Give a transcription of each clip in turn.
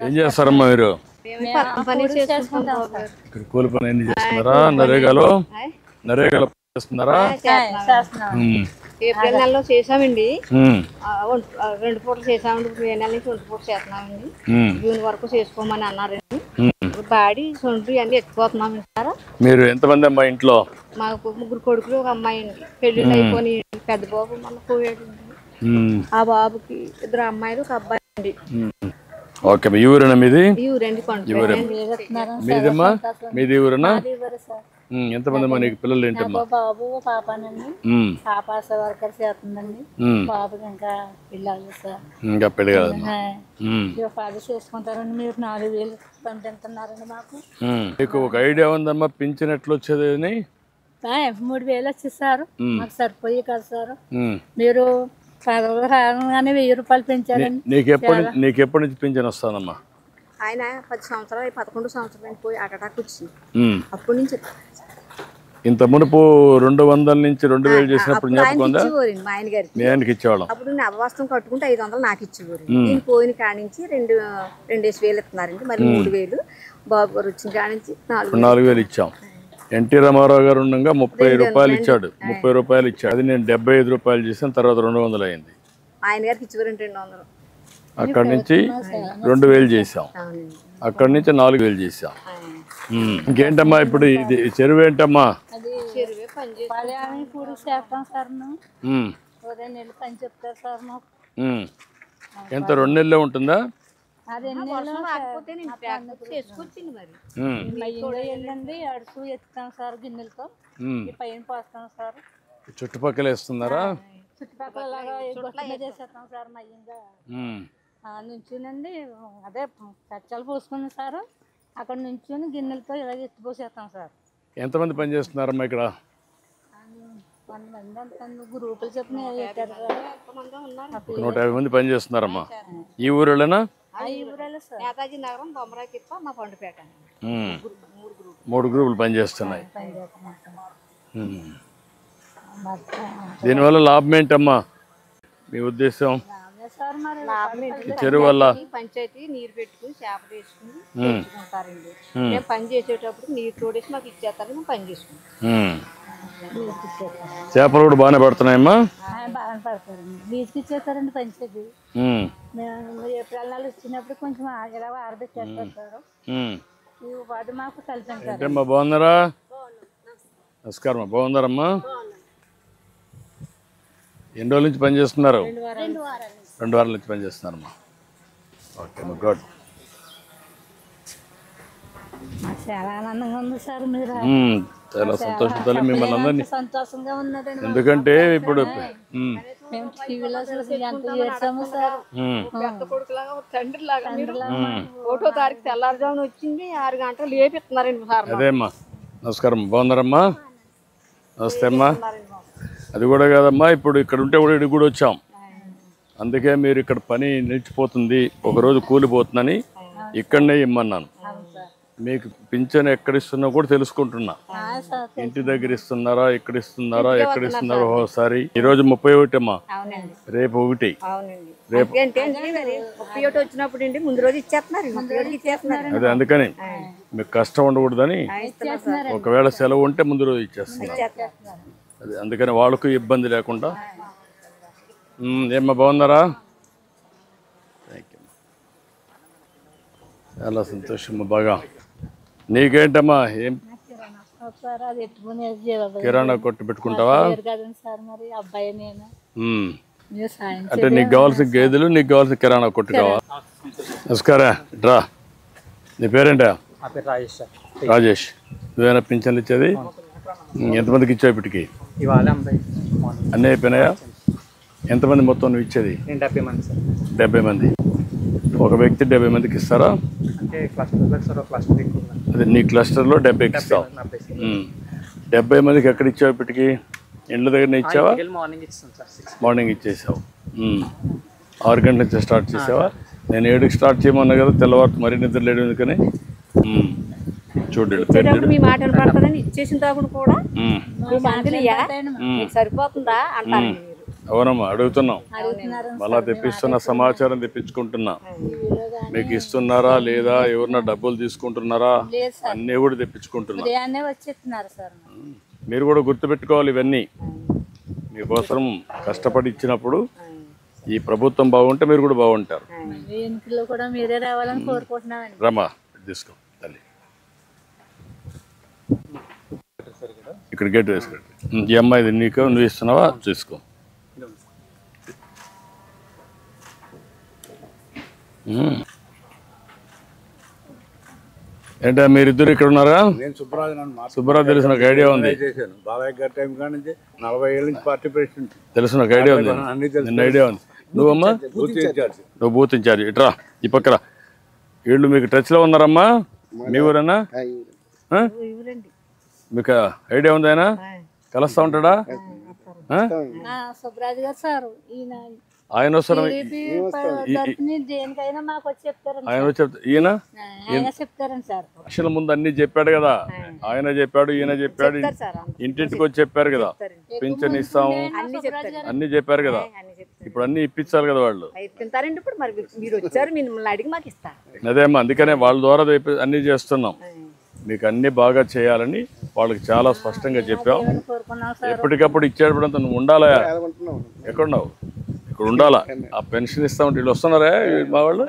ఏం చేస్తారమ్మా మీరు? ఇక్కడ కూలి పని ఎన్ని చేస్తున్నారా? నరేగాలో చేస్తున్నారా? ఏప్రిల్ నెలలో చేసామండి, 2 పూటలు చేసామండి. ఇప్పుడు మే నెల నుంచి 2 పూటలు చేస్తున్నామండి. జూన్ వరకు చేసుకోమని అన్నారండి. బాడీ సొంటి అన్ని ఎత్తుకోతున్నాం సార్. మీరు ఎంతమంది అమ్మా ఇంట్లో? మాకు 3 కొడుకులు, 1 అమ్మాయి అండి. పెళ్లిళ్ళు అయిపోయి పెద్ద బాబు మన పోయాడు. ఆ బాబుకి 2 అమ్మాయిలు, 1 అబ్బాయి అండి. ఓకే, ఈ ఊరేనా మీది? ఈ ఊరండి. మీదమ్మా? మీది ఊరేనా? ఎంతమంది అమ్మా నీకు పిల్లలు? ఏంటమ్మా? బాబు పాపనండి. పాప వర్కర్ చేస్తుందండి. బాబుకి ఇంకా పిల్లలు సార్. ఇంకా పెళ్లి కాదమ్మా. ఫాదర్ చేసుకుంటారండి. మీరు 4,000 పంపిస్తున్నారండి మాకు. మీకు ఒక ఐడియా ఉందమ్మా పింఛన్ ఎట్లా వచ్చేది అని? 3,000 వచ్చేసారు. మాకు సరిపోయి కదా సార్. మీరు రాగానే 1,000 రూపాయలు పెంచారండి. నీకు ఎప్పటి నుంచి పింఛన్ వస్తానమ్మా? ఆయన 10 సంవత్సరాలు, 11 సంవత్సరాలు పోయి అటాక్ వచ్చింది. అప్పటి నుంచి ఇంత మునుపు 200 నుంచి 2,000 చేసినప్పుడు జ్ఞాపకం ఉందా? మా ఆయన గారికి మీ ఆయనకి ఇచ్చేవాళ్ళం. అప్పుడు నవవాస్తవం కట్టుకుంటే 500 నాకు ఇచ్చేవారు. నేను పోయిన కాడి నుంచి 2,000 ఇస్తున్నారండి. మరి 3,000 బాబు గారు వచ్చిన కాడి నుంచి 4,000 ఇచ్చాం. ఎన్టీ రామారావు గారు ఉండగా 30 రూపాయలు ఇచ్చాడు. 30 రూపాయలు ఇచ్చాడు. అది నేను 75 రూపాయలు చేసాను. తర్వాత 200 అయింది. ఆయన గారికి ఇచ్చేవారండి 200. అక్కడి నుంచి 2,000 చేసాం. అక్కడి నుంచి 4,000 చేసాం. ఇంకేంటమ్మా ఇప్పుడు ఇది చెరువు ఏంటమ్మా? పూడి చేస్తాం సార్. ఉదయం నెలలు పని చెప్తారు సార్ మాకు. ఎంత 2 నెలలే ఉంటుందా? వెళ్ళండి, అడుసు ఎత్తుతాం సార్ గిన్నెలతో. పైన పోస్తాం సార్. చుట్టుపక్కల వేస్తున్నారా? చుట్టుపక్కల చేసేస్తాం సార్. మయ్యంగా నుంచునండి, అదే కచ్చాలు పోసుకున్నాం సార్. అక్కడ నుంచుని గిన్నెలతో ఇలా ఎత్తిపోసేస్తాం సార్. ఎంతమంది పని చేస్తున్నారమ్మా ఇక్కడ? 100 మంది గ్రూపులు చెప్పిన 150 మంది పని చేస్తున్నారమ్మా. ఈ ఊరేనా? నేతాజీ నగరం, బొమ్మరాకిప్ప, మా పండుపేట. 3 గ్రూపులు పని చేస్తున్నాయి. దీనివల్ల లాభం ఏంటమ్మా మీ ఉద్దేశం? చెరువు వల్ల పంచాయతీ నీరు పెట్టుకుని చేప వేసుకుని తెచ్చుకుంటారండి. మేము పని చేసేటప్పుడు నీరు తోడేసి మాకు ఇచ్చేస్తారని మేము పని చేసుకుంటాం. చేపలు కూడా బాగానే పడుతున్నాయమ్మా? బాగానే పడతారండి. బీచ్కి ఇచ్చేస్తారండి పంచాయతీ. ఏప్రిల్ నెల వచ్చినప్పుడు కొంచెం ఇలా ఆరబెట్టేస్తారు. వాటి మాకు కలిసి ఏంటమ్మా బాగున్నారా? నమస్కారం. బాగున్నారమ్మా? ఎన్ని రోజుల నుంచి పని చేస్తున్నారు? 2 వారాల నుంచి పని చేస్తున్నారమ్మా. Okay, good. చాలా ఆనందంగా ఉంది సార్. మీరు చాలా సంతోషంతో మిమ్మల్ని అందరినీ. సంతోషంగా ఉన్నదండి. ఎందుకంటే ఇప్పుడు ఒకటో తారీఖు తెల్లారుజామున వచ్చింది, 6 గంటలు లేపిస్తున్నారండి సార్. అదేమ్మా. నమస్కారం. బాగున్నారమ్మా? నమస్తే అమ్మా. అది కూడా కాదమ్మా, ఇప్పుడు ఇక్కడ ఉంటే కూడా ఇక్కడికి కూడా వచ్చాం. అందుకే మీరు ఇక్కడ పని నిలిచిపోతుంది, ఒకరోజు కూలిపోతుందని ఇక్కడనే ఇమ్మన్నాను. మీకు పింఛన్ ఎక్కడ ఇస్తున్నా కూడా తెలుసుకుంటున్నా. ఇంటి దగ్గర ఇస్తున్నారా, ఇక్కడ ఇస్తున్నారా, ఎక్కడ ఇస్తున్నారో ఒకసారి. ఈరోజు 31 అమ్మా, రేపు 1. రేపు వచ్చినప్పుడు ముందు రోజు ఇచ్చేస్తున్నారు. అదే అందుకని మీకు కష్టం ఉండకూడదని ఒకవేళ సెలవు ఉంటే ముందు రోజు ఇచ్చేస్తున్నారు. అదే అందుకని వాళ్ళకు ఇబ్బంది లేకుండా. ఏమ్మా బాగున్నారా? Thank you. చాలా సంతోషమ్మా. బాగా. నీకేంటమ్మా? ఏం కిరాణా కొట్టు పెట్టుకుంటావా? అంటే నీకు కావాల్సిన గేదెలు, నీకు కావాల్సిన కిరాణా కొట్టు కావాలి. నమస్కారం. రా, నీ పేరేంటా? రాజేష్. నువ్వేనా పింఛన్లు ఇచ్చేది? ఎంతమందికి ఇచ్చావు ఇప్పటికి? అన్నీ అయిపోయినాయా? ఎంతమంది మొత్తం నువ్వు ఇచ్చేది? 70 మంది. ఒక వ్యక్తి 70 మందికి ఇస్తారా? అదే నీ క్లస్టర్లో 70కి ఇస్తావు. 70 మందికి ఎక్కడ ఇచ్చావు ఇప్పటికి? ఇండ్ల దగ్గరనే ఇచ్చావా? మార్నింగ్ ఇచ్చేసావు. 6 గంటల నుంచి స్టార్ట్ చేసావా? నేను 7కి స్టార్ట్ చేయమన్నా కదా, తెల్లవారు మరీ నిద్ర లేడు. ఎందుకని చూడండి, మీ మాట వినపడుతుందని ఇచ్చేసిన తర్వాత కూడా సరిపోతుందా అంటారు. అవునమ్మా, అడుగుతున్నాం. మళ్ళా తెప్పిస్తున్న సమాచారం తెప్పించుకుంటున్నా. మీకు ఇస్తున్నారా లేదా, ఎవరన్నా డబ్బులు తీసుకుంటున్నారా? లేదు సార్, అన్నీ కూడా తెప్పించుకుంటున్నారు. ఉదయాన్నే వచ్చేస్తున్నారు సార్. మీరు కూడా గుర్తుపెట్టుకోవాలి ఇవన్నీ. మీకోసం కష్టపడి ఇచ్చినప్పుడు ఈ ప్రభుత్వం బాగుంటే మీరు కూడా బాగుంటారు. మీ ఎన్నికల్లో కూడా మీరే రావాలని కోరుకుంటున్నామండి. రమ్మా తీసుకో తల్లి, ఇక్కడ గేట్ వేసుకోండి. ఈ అమ్మాయిది నీకు, నువ్వు ఇస్తున్నావా చూసుకో. ఏంటా మీరిద్దరు ఇక్కడ ఉన్నారా? నేను సుబ్బరాజు సుబ్బరాజు తెలుసు, నాకు ఐడియా ఉంది. చేశాను బాబాయ్ గారి టైం కాడి నుంచి 40 ఏళ్ళ నుంచి పార్టీ ప్రెసిడెంట్. తెలుసు, నాకు ఐడియా ఉంది. అన్ని తెలుసు. నిన్న ఐడియా ఉంది. నువ్వమ్మా? నువ్వు బూత్ ఇన్ఛార్జ్. ఇట్రా ఈ పక్కన. వీళ్ళు మీకు టచ్లో ఉన్నారమ్మా? మీ ఊరేనా? మీకు ఐడియా ఉంది? ఆయన కలుస్తూ ఉంటాడా? సుబ్బరాజు గారు సార్, ఈయన ఆయన వస్తారు. దేనికైనా మాకు వచ్చి చెప్తారండి. ఆయన వచ్చి ఈయన చెప్తారండి సార్. పక్షుల ముందు అన్ని చెప్పాడు కదా, ఆయన చెప్పాడు, ఈయన చెప్పాడు, ఇంటింటికి వచ్చి చెప్పారు కదా, పింఛన్ ఇస్తాము అన్ని చెప్పారు కదా. ఇప్పుడు అన్ని ఇప్పించాలి కదా వాళ్ళు. ఇప్పుడు మరి మీరు వచ్చారు, మిమ్మల్ని అడిగి మాకు ఇస్తారు. అదేమ్మా, అందుకనే వాళ్ళ ద్వారా అన్ని చేస్తున్నాం. మీకు అన్ని బాగా చేయాలని వాళ్ళకి చాలా స్పష్టంగా చెప్పాం. ఎప్పటికప్పుడు ఇచ్చేటప్పుడు నువ్వు ఉండాలా? ఎక్కడున్నావు? ఇక్కడ ఉండాలా. ఆ పెన్షన్ ఇస్తా ఉంటే వీళ్ళు వస్తున్నారా? మా వాళ్ళు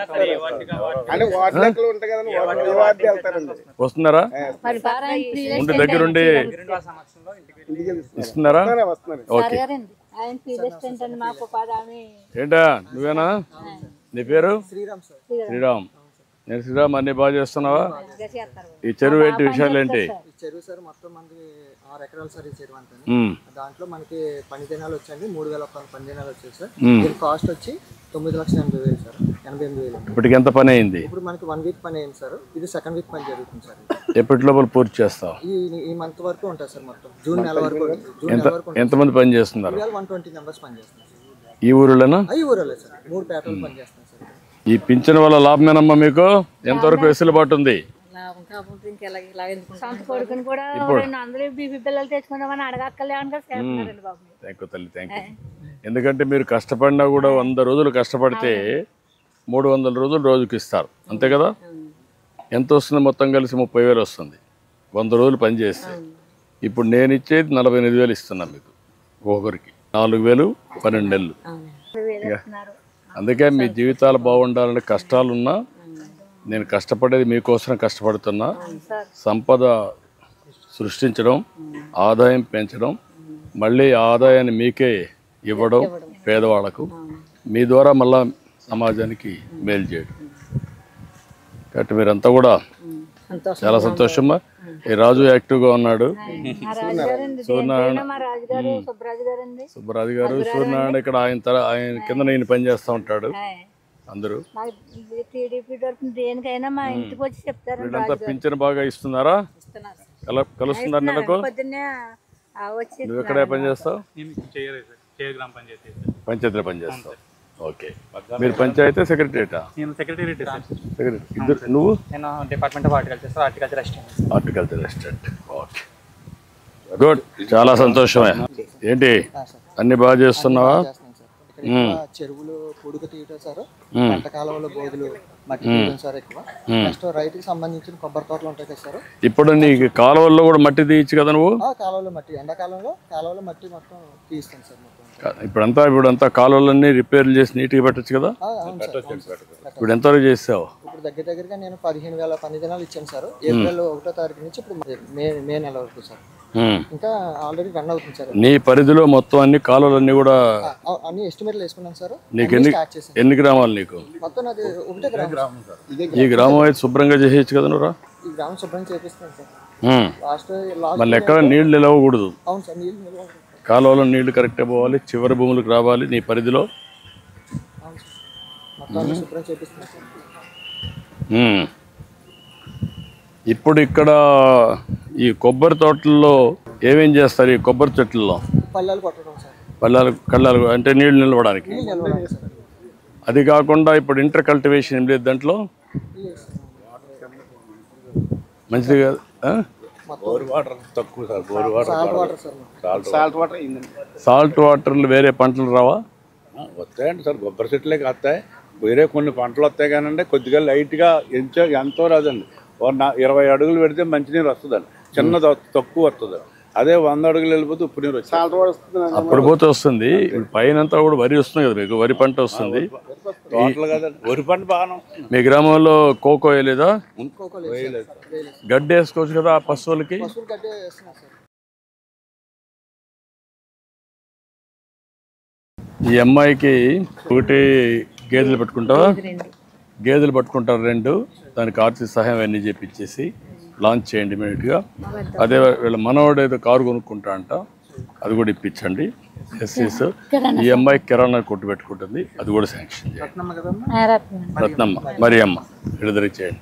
వస్తున్నారా? ఉండి దగ్గరుండి ఇస్తున్నారా? ఓకే. ఏంటా నువ్వేనా? నీ పేరు? శ్రీరామ్. నేను శ్రీరామ్, అన్ని బాగా చేస్తున్నావా? ఈ చెరువు ఏంటి, విషయాలు ఏంటి? చెరువు సార్ మొత్తం మనకి 6 ఎకరాలు సార్. ఈ చెరువు అంతా దాంట్లో మనకి పని దినాలు వచ్చండి 3,000 పని దినాలు వచ్చాయి సార్. దీని కాస్ట్ వచ్చి 9,80,000 సార్. 88,000. ఇప్పటికి ఎంత పని అయింది? ఇప్పుడు మనకి 1 వీక్ పని అయింది సార్. ఇది సెకండ్ వీక్ పని జరుగుతుంది సార్. ఎప్పటి లోపల పూర్తి చేస్తావు? ఈ మంత్ వరకు ఉంటుంది సార్. మొత్తం జూన్ నెల వరకు. ఎంతమంది పని చేస్తున్నారు? 120 మెంబర్స్ పని చేస్తున్నారు. ఈ ఊరిలోనా? ఈ ఊరిలో సార్ 3 పేటలు పని చేస్తున్నారు సార్. ఈ పింఛన్ వల్ల లాభమేనమ్మా మీకు? ఎంతవరకు వెసులుబాటు ఉంది? కొడుకుని కూడా 200 బీపీ పిల్లలు తెచ్చుకుందామని అడగక్కర్లేమని బాబు. థ్యాంక్ యూ తల్లి, థ్యాంక్ యూ. ఎందుకంటే మీరు కష్టపడినా కూడా 100 రోజులు కష్టపడితే 300 రోజులు రోజుకి ఇస్తారు, అంతే కదా? ఎంత వస్తుంది? మొత్తం కలిసి 30,000 వస్తుంది 100 రోజులు పని చేస్తే. ఇప్పుడు నేను ఇచ్చేది 48,000 ఇస్తున్నాను మీకు ఒకరికి. 4,000 12 నెలలు. అందుకే మీ జీవితాలు బాగుండాలని కష్టాలున్నా నేను కష్టపడేది మీకోసం కష్టపడుతున్నా. సంపద సృష్టించడం, ఆదాయం పెంచడం, మళ్ళీ ఆదాయాన్ని మీకే ఇవ్వడం పేదవాళ్లకు, మీ ద్వారా మళ్ళా సమాజానికి మేలు చేయడం. కాబట్టి మీరంతా కూడా చాలా సంతోషమా. ఈ రాజు యాక్టివ్గా ఉన్నాడు. సుబ్బరాజు గారు, సూర్యనారాయణ ఇక్కడ ఆయన కింద నేను పని చేస్తూ ఉంటాడు. అందరూ దేనికైనా మా ఇంటికి వచ్చి చెప్తారు. వీళ్ళంతా పింఛన్ బాగా ఇస్తున్నారా? కలుస్తున్నారు నెలకు? నువ్వు ఎక్కడే పని చేస్తావు? పంచాయతీలో పని చేస్తావు. ఓకే. మీరు పంచాయతీ సెక్రటరీటా? ఇద్దరు. నువ్వు? Department of horticulture, horticulture assistant. Okay, good. చాలా సంతోషమే. ఏంటి అన్ని బాగా చేస్తున్నావా? చెరువులు పొడుగు తీయటం సార్, పంట కాలంలో బోధులు మట్టి తీయడం సార్ ఎక్కువ. నెక్స్ట్ రైతుకి సంబంధించిన కొబ్బరి తోటలు ఉంటాయి కదా సార్. ఇప్పుడు నీకు కాలువల్లో కూడా మట్టి తీయచ్చు కదా నువ్వు? కాలువలో మట్టి, ఎండాకాలంలో కాలువలో మట్టి మొత్తం తీస్తాను సార్. ఇప్పుడంతా కాలువలన్నీ రిపేర్లు చేసి నీట్గా పెట్టచ్చు కదా? ఇప్పుడు ఎంతవరకు చేసావు? ఇప్పుడు దగ్గరగా నేను 15,000 పని దినాలు ఇచ్చాను సార్. ఏప్రిల్ 1వ తారీఖు నుంచి ఇప్పుడు మే నెల వరకు సార్. ఇంకా ఆల్రెడీ రన్ అవుతుంది సార్. నీ పరిధిలో మొత్తం అన్ని కాలువలన్నీ కూడా అన్ని ఎస్టిమేట్లు వేసుకున్నాను సార్. నీకు ఎన్ని గ్రామాలు? నీకు మొత్తం అది ఒకటే గ్రామం సార్. ఈ గ్రామం అయితే శుభ్రంగా చేసేయచ్చు కదా నువ్వు? ఈ గ్రామం శుభ్రం చేపిస్తాను సార్. మళ్ళీ ఎక్కడ నీళ్లు నిలవకూడదు. అవును సార్, నీళ్ళు నిలవ. కాలువలో నీళ్లు కరెక్ట్గా పోవాలి, చివరి భూములకు రావాలి నీ పరిధిలో. మొత్తం శుభ్రం చేపిస్తాను సార్. ఇప్పుడు ఇక్కడ ఈ కొబ్బరి తోటల్లో ఏమేం చేస్తారు? ఈ కొబ్బరి చెట్లలో పళ్ళాలు కొట్టడం సార్. కళ్ళాలు అంటే నీళ్లు నిలవడానికి. సార్ అది కాకుండా ఇప్పుడు ఇంటర్ కల్టివేషన్ ఏం లేదు దాంట్లో? మంచిది కాదు. సాల్ట్ వాటర్ సాల్ట్ వాటర్లు వేరే పంటలు రావా? వస్తాయండి సార్, కొబ్బరి చెట్లే కాస్తాయి. వేరే కొన్ని పంటలు వస్తాయి కానండి, కొద్దిగా లైట్గా ఎంతో రాదండి. 20 అడుగులు పెడితే మంచినీరు వస్తుందండి, చిన్న తక్కువ వస్తుంది. అదే 100 అడుగులు వెళ్ళిపోతే ఉప్పు నీరు వస్తుంది. అప్పుడు పోతే వస్తుంది. ఇప్పుడు పైన కూడా వరి వస్తుంది కదా, మీకు వరి పంట వస్తుంది. తోటలు కదండి, వరి పంట బాగానే వస్తుంది. మీ గ్రామంలో కోకో వేయలేదా? కోకో లేదు వేయలేదు. సార్, వేయలేదు. గడ్డి వేసుకోవచ్చు కదా ఆ పశువులకి. పశువులు గడ్డి వేస్తున్నాం సార్. ఈ అమ్మాయికి ఒకటి గేదెలు పట్టుకుంటావా? గేదెలు పట్టుకుంటారు 2. దానికి ఆర్థిక సహాయం అన్నీ చేపించేసి లాంచ్ చేయండి ఇమీడియట్గా. అదే వీళ్ళ మనవాడు ఏదో కారు కొనుక్కుంటా అంట, అది కూడా ఇప్పించండి. ఎస్సీస్. ఈ అమ్మాయి కిరాణా కొట్టు పెట్టుకుంటుంది, అది కూడా శాంక్షన్ చేయండి. రత్నమ్మ కదమ్మా, రత్నమ్మ, మరియమ్మ విడుదల చేయండి.